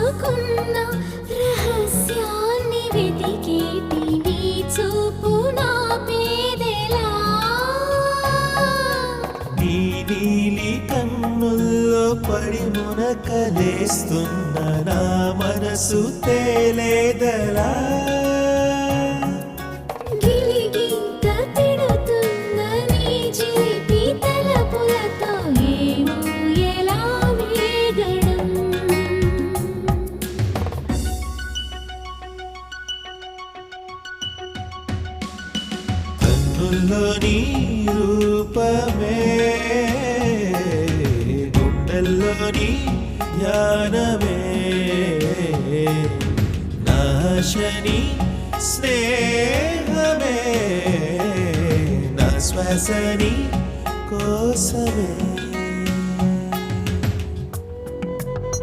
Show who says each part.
Speaker 1: దాచుకున్న రహస్యాన్ని వెతికేటి నీ చూపు నా పేదెలా
Speaker 2: నీ నీలి కన్నుల్లో పడి మునకలేస్తున్న నా మనసు తేలేదలా
Speaker 1: గిలిగింత తిడుతున్న నీ చిలిపి తలపులతో ఏమో ఎలా వేగడం
Speaker 2: కన్నుల్లో నీ రూపమే గుండెల్లో నీ ధ్యానమే నాశని స్నేహమే నా శ్వాసని కోసమే